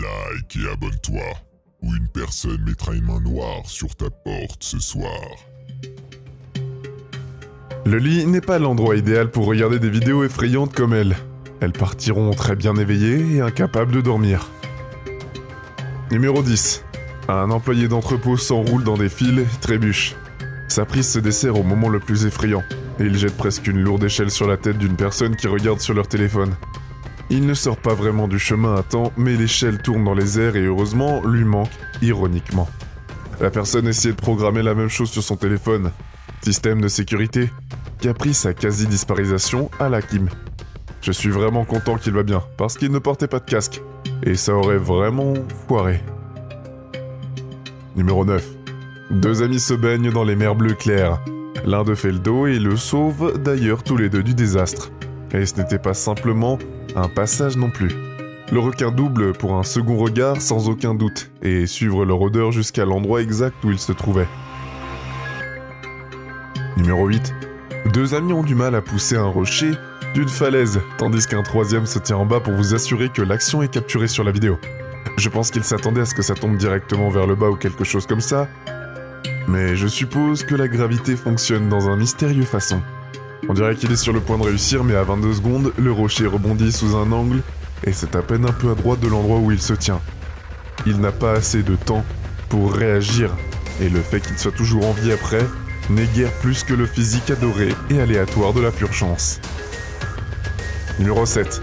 like et abonne-toi, ou une personne mettra une main noire sur ta porte ce soir. Le lit n'est pas l'endroit idéal pour regarder des vidéos effrayantes comme elle. Elles partiront très bien éveillées et incapables de dormir. Numéro 10. Un employé d'entrepôt s'enroule dans des fils et trébuche. Sa prise se dessert au moment le plus effrayant, et il jette presque une lourde échelle sur la tête d'une personne qui regarde sur leur téléphone. Il ne sort pas vraiment du chemin à temps, mais l'échelle tourne dans les airs et heureusement lui manque, ironiquement. La personne essayait de programmer la même chose sur son téléphone. Système de sécurité, qui a pris sa quasi-disparition à la Kim. Je suis vraiment content qu'il va bien, parce qu'il ne portait pas de casque, et ça aurait vraiment foiré. Numéro 9. Deux amis se baignent dans les mers bleues claires. L'un d'eux fait le dos et le sauve d'ailleurs tous les deux du désastre. Et ce n'était pas simplement un passage non plus. Le requin double pour un second regard sans aucun doute, et suivre leur odeur jusqu'à l'endroit exact où ils se trouvaient. Numéro 8. Deux amis ont du mal à pousser un rocher d'une falaise, tandis qu'un troisième se tient en bas pour vous assurer que l'action est capturée sur la vidéo. Je pense qu'ils s'attendaient à ce que ça tombe directement vers le bas ou quelque chose comme ça, mais je suppose que la gravité fonctionne dans un mystérieux façon. On dirait qu'il est sur le point de réussir, mais à 22 secondes, le rocher rebondit sous un angle, et c'est à peine un peu à droite de l'endroit où il se tient. Il n'a pas assez de temps pour réagir, et le fait qu'il soit toujours en vie après n'est guère plus que le physique adoré et aléatoire de la pure chance. Numéro 7.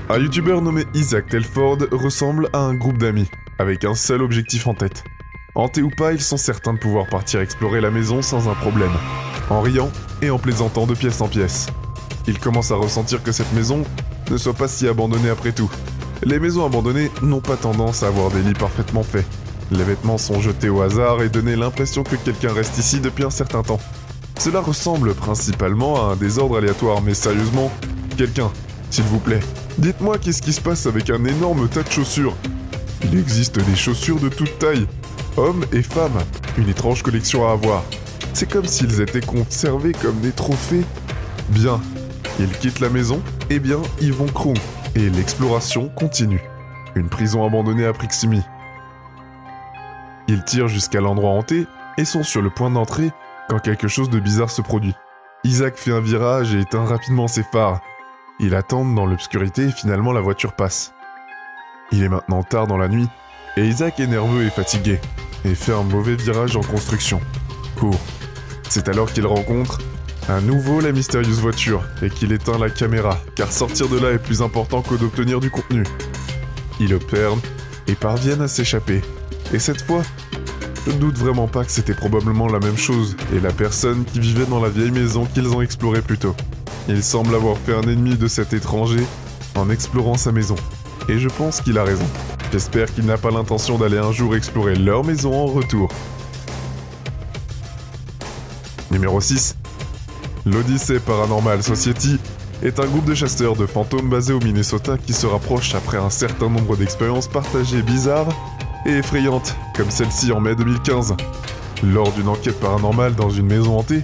Un youtubeur nommé Isaac Telford ressemble à un groupe d'amis, avec un seul objectif en tête. Hantés ou pas, ils sont certains de pouvoir partir explorer la maison sans un problème, en riant et en plaisantant de pièce en pièce. Ils commencent à ressentir que cette maison ne soit pas si abandonnée après tout. Les maisons abandonnées n'ont pas tendance à avoir des lits parfaitement faits. Les vêtements sont jetés au hasard et donnent l'impression que quelqu'un reste ici depuis un certain temps. Cela ressemble principalement à un désordre aléatoire, mais sérieusement, quelqu'un, s'il vous plaît, dites-moi qu'est-ce qui se passe avec un énorme tas de chaussures. Il existe des chaussures de toute taille, hommes et femmes, une étrange collection à avoir. C'est comme s'ils étaient conservés comme des trophées. Bien, ils quittent la maison, et bien, ils vont Krung, et l'exploration continue. Une prison abandonnée à Priximi. Ils tirent jusqu'à l'endroit hanté, et sont sur le point d'entrer quand quelque chose de bizarre se produit. Isaac fait un virage et éteint rapidement ses phares. Ils attendent dans l'obscurité et finalement la voiture passe. Il est maintenant tard dans la nuit, et Isaac est nerveux et fatigué, et fait un mauvais virage en construction. Court. C'est alors qu'il rencontre à nouveau la mystérieuse voiture, et qu'il éteint la caméra, car sortir de là est plus important que d'obtenir du contenu. Ils observent et parviennent à s'échapper. Et cette fois, je ne doute vraiment pas que c'était probablement la même chose, et la personne qui vivait dans la vieille maison qu'ils ont explorée plus tôt. Il semble avoir fait un ennemi de cet étranger en explorant sa maison. Et je pense qu'il a raison. J'espère qu'il n'a pas l'intention d'aller un jour explorer leur maison en retour. Numéro 6. L'Odyssey Paranormal Society est un groupe de chasseurs de fantômes basé au Minnesota qui se rapproche après un certain nombre d'expériences partagées bizarres et effrayantes, comme celle-ci en mai 2015. Lors d'une enquête paranormale dans une maison hantée,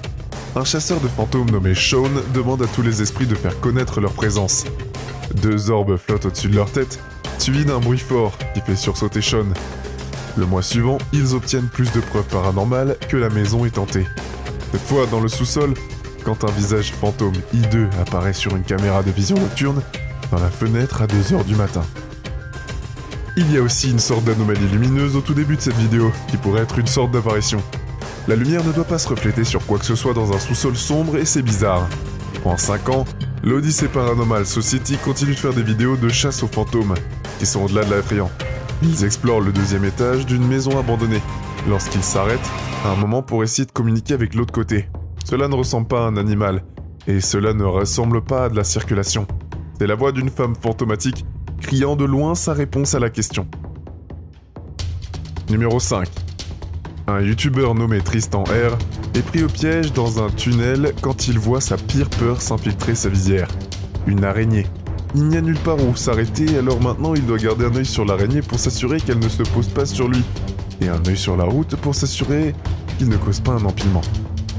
un chasseur de fantômes nommé Sean demande à tous les esprits de faire connaître leur présence. Deux orbes flottent au-dessus de leur tête, suivis d'un bruit fort qui fait sursauter Sean. Le mois suivant, ils obtiennent plus de preuves paranormales que la maison est hantée. Cette fois, dans le sous-sol, quand un visage fantôme hideux apparaît sur une caméra de vision nocturne dans la fenêtre à 2h du matin. Il y a aussi une sorte d'anomalie lumineuse au tout début de cette vidéo, qui pourrait être une sorte d'apparition. La lumière ne doit pas se refléter sur quoi que ce soit dans un sous-sol sombre et c'est bizarre. En 5 ans, l'Odyssey Paranormal Society continue de faire des vidéos de chasse aux fantômes, qui sont au-delà de l'effrayant. Ils explorent le 2e étage d'une maison abandonnée, lorsqu'ils s'arrêtent à un moment pour essayer de communiquer avec l'autre côté. Cela ne ressemble pas à un animal, et cela ne ressemble pas à de la circulation. C'est la voix d'une femme fantomatique, criant de loin sa réponse à la question. Numéro 5. Un youtubeur nommé Tristan R est pris au piège dans un tunnel quand il voit sa pire peur s'infiltrer sa visière. Une araignée. Il n'y a nulle part où s'arrêter, alors maintenant il doit garder un œil sur l'araignée pour s'assurer qu'elle ne se pose pas sur lui, et un œil sur la route pour s'assurer qu'il ne cause pas un empilement.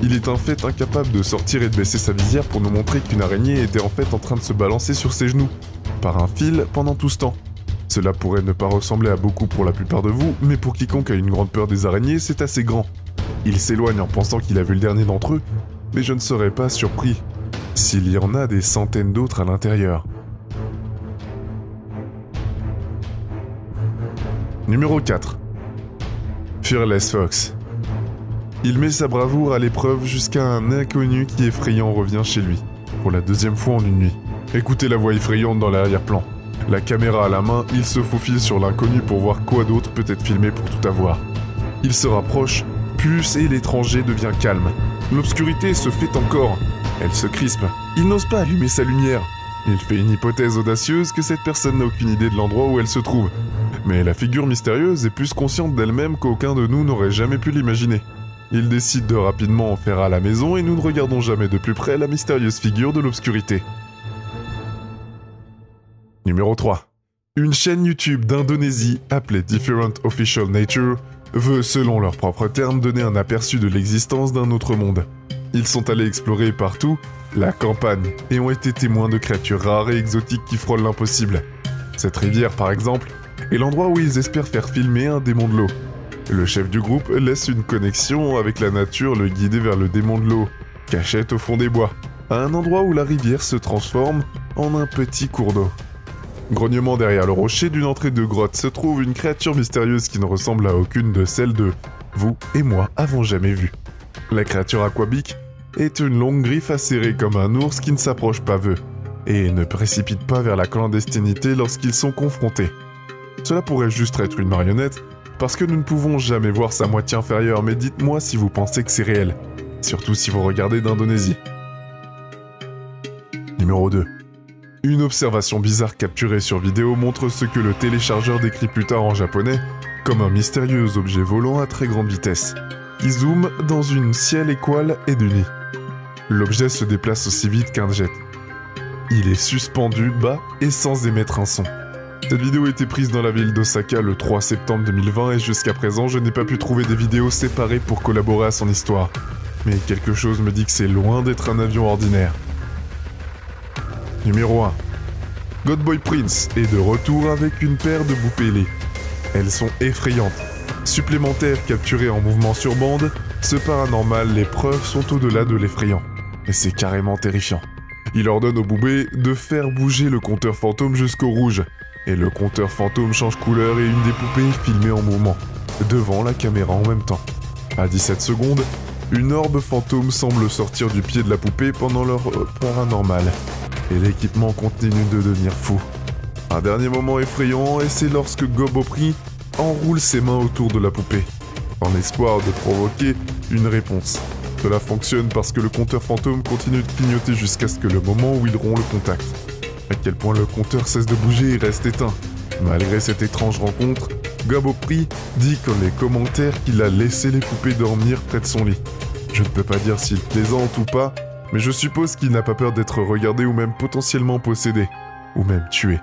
Il est en fait incapable de sortir et de baisser sa visière pour nous montrer qu'une araignée était en fait en train de se balancer sur ses genoux, par un fil pendant tout ce temps. Cela pourrait ne pas ressembler à beaucoup pour la plupart de vous, mais pour quiconque a une grande peur des araignées, c'est assez grand. Il s'éloigne en pensant qu'il a vu le dernier d'entre eux, mais je ne serais pas surpris s'il y en a des centaines d'autres à l'intérieur. Numéro 4. Fearless Fox. Il met sa bravoure à l'épreuve jusqu'à un inconnu qui effrayant revient chez lui, pour la deuxième fois en une nuit. Écoutez la voix effrayante dans l'arrière-plan. La caméra à la main, il se faufile sur l'inconnu pour voir quoi d'autre peut être filmé pour tout avoir. Il se rapproche, plus et l'étranger devient calme. L'obscurité se fait encore. Elle se crispe. Il n'ose pas allumer sa lumière. Il fait une hypothèse audacieuse que cette personne n'a aucune idée de l'endroit où elle se trouve. Mais la figure mystérieuse est plus consciente d'elle-même qu'aucun de nous n'aurait jamais pu l'imaginer. Il décide de rapidement en faire à la maison et nous ne regardons jamais de plus près la mystérieuse figure de l'obscurité. Numéro 3. Une chaîne YouTube d'Indonésie appelée Different Official Nature veut, selon leurs propres termes, donner un aperçu de l'existence d'un autre monde. Ils sont allés explorer partout la campagne et ont été témoins de créatures rares et exotiques qui frôlent l'impossible. Cette rivière, par exemple, est l'endroit où ils espèrent faire filmer un démon de l'eau. Le chef du groupe laisse une connexion avec la nature le guider vers le démon de l'eau, cachette au fond des bois, à un endroit où la rivière se transforme en un petit cours d'eau. Grognement derrière le rocher d'une entrée de grotte se trouve une créature mystérieuse qui ne ressemble à aucune de celles de vous et moi avons jamais vues. La créature aquabique est une longue griffe acérée comme un ours qui ne s'approche pas d'eux et ne précipite pas vers la clandestinité lorsqu'ils sont confrontés. Cela pourrait juste être une marionnette, parce que nous ne pouvons jamais voir sa moitié inférieure, mais dites-moi si vous pensez que c'est réel, surtout si vous regardez d'Indonésie. Numéro 2. Une observation bizarre capturée sur vidéo montre ce que le téléchargeur décrit plus tard en japonais comme un mystérieux objet volant à très grande vitesse, qui zoome dans une ciel étoile et de nuit. L'objet se déplace aussi vite qu'un jet. Il est suspendu bas et sans émettre un son. Cette vidéo a été prise dans la ville d'Osaka le 3 septembre 2020 et jusqu'à présent je n'ai pas pu trouver des vidéos séparées pour collaborer à son histoire. Mais quelque chose me dit que c'est loin d'être un avion ordinaire. Numéro 1. Godboy Prince est de retour avec une paire de poupées ailées. Elles sont effrayantes. Supplémentaires capturées en mouvement sur bande, ce paranormal, les preuves sont au-delà de l'effrayant. Et c'est carrément terrifiant. Il ordonne aux poupées de faire bouger le compteur fantôme jusqu'au rouge. Et le compteur fantôme change couleur et une des poupées est filmée en mouvement, devant la caméra en même temps. À 17 secondes, une orbe fantôme semble sortir du pied de la poupée pendant leur paranormal. Et l'équipement continue de devenir fou. Un dernier moment effrayant et c'est lorsque Gobopri enroule ses mains autour de la poupée, en l'espoir de provoquer une réponse. Cela fonctionne parce que le compteur fantôme continue de clignoter jusqu'à ce que le moment où ils rompt le contact. À quel point le compteur cesse de bouger et reste éteint. Malgré cette étrange rencontre, Gobopri dit dans les commentaires qu'il a laissé les poupées dormir près de son lit. Je ne peux pas dire s'il plaisante ou pas, mais je suppose qu'il n'a pas peur d'être regardé ou même potentiellement possédé, ou même tué.